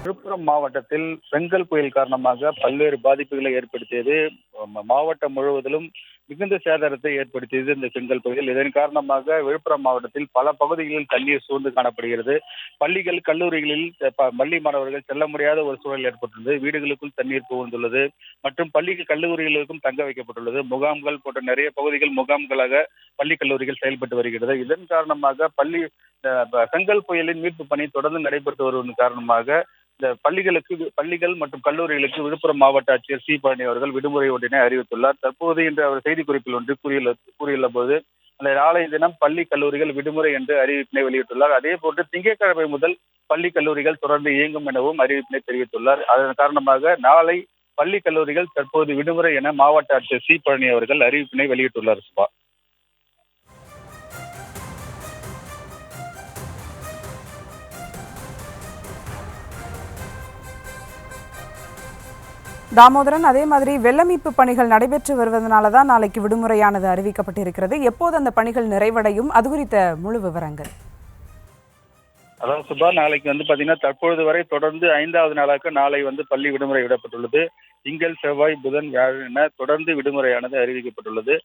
விழுப்புரம் மாவட்டத்தில் பெங்கல் புயல் காரணமாக பல்வேறு பாதிப்புகளை ஏற்படுத்தியது. மாவட்டம் முழுவதிலும் மிகுந்த சேதாரத்தை ஏற்படுத்தியது இந்த பெங்கல் புயல். இதன் காரணமாக விழுப்புரம் மாவட்டத்தில் பல பகுதிகளில் தண்ணீர் சூழ்ந்து காணப்படுகிறது. பள்ளிகள், கல்லூரிகளில் பள்ளி மாணவர்கள் செல்ல முடியாத ஒரு சூழல் ஏற்பட்டுள்ளது. வீடுகளுக்குள் தண்ணீர் புகுந்துள்ளது மற்றும் பள்ளிகள், கல்லூரிகளுக்கும் தங்க வைக்கப்பட்டுள்ளது. முகாம்கள் போன்ற நிறைய பகுதிகள் முகாம்களாக பள்ளி, கல்லூரிகள் செயல்பட்டு வருகிறது. இதன் காரணமாக பெங்கல் புயலின் மீட்பு பணி தொடர்ந்து நடைபெற்று வருவதன் காரணமாக இந்த பள்ளிகள் மற்றும் கல்லூரிகளுக்கு விழுப்புரம் மாவட்ட ஆட்சியர் சி பழனி அவர்கள் விடுமுறை ஒன்றினை அறிவித்துள்ளார். தற்போது இன்று அவர் செய்திக்குறிப்பில் ஒன்று கூறியுள்ள போது அந்த நாளைய தினம் பள்ளி, கல்லூரிகள் விடுமுறை என்று அறிவிப்பினை வெளியிட்டுள்ளார். அதே போன்று திங்கட்கிழமை முதல் பள்ளி, கல்லூரிகள் தொடர்ந்து இயங்கும் எனவும் அறிவிப்பினை தெரிவித்துள்ளார். அதன் காரணமாக நாளை பள்ளி, கல்லூரிகள் தற்போது விடுமுறை என மாவட்ட ஆட்சியர் சி பழனி அவர்கள் அறிவிப்பினை வெளியிட்டுள்ளார். சுபா. தாமோதரன், அதே மாதிரி வெள்ள மீட்பு பணிகள் நடைபெற்று வருவதனால தான் நாளைக்கு விடுமுறையானது அறிவிக்கப்பட்டிருக்கிறது. எப்போது அந்த பணிகள் நிறைவடையும்? அது குறித்த முழு விவரங்கள். அதாவது சுபா, நாளைக்கு பாத்தீங்கன்னா தற்பொழுது வரை தொடர்ந்து 5வது நாளாக நாளை பள்ளி விடுமுறை விடப்பட்டுள்ளது. திங்கள், செவ்வாய், புதன், வியாழன் என தொடர்ந்து விடுமுறையானது அறிவிக்கப்பட்டுள்ளது.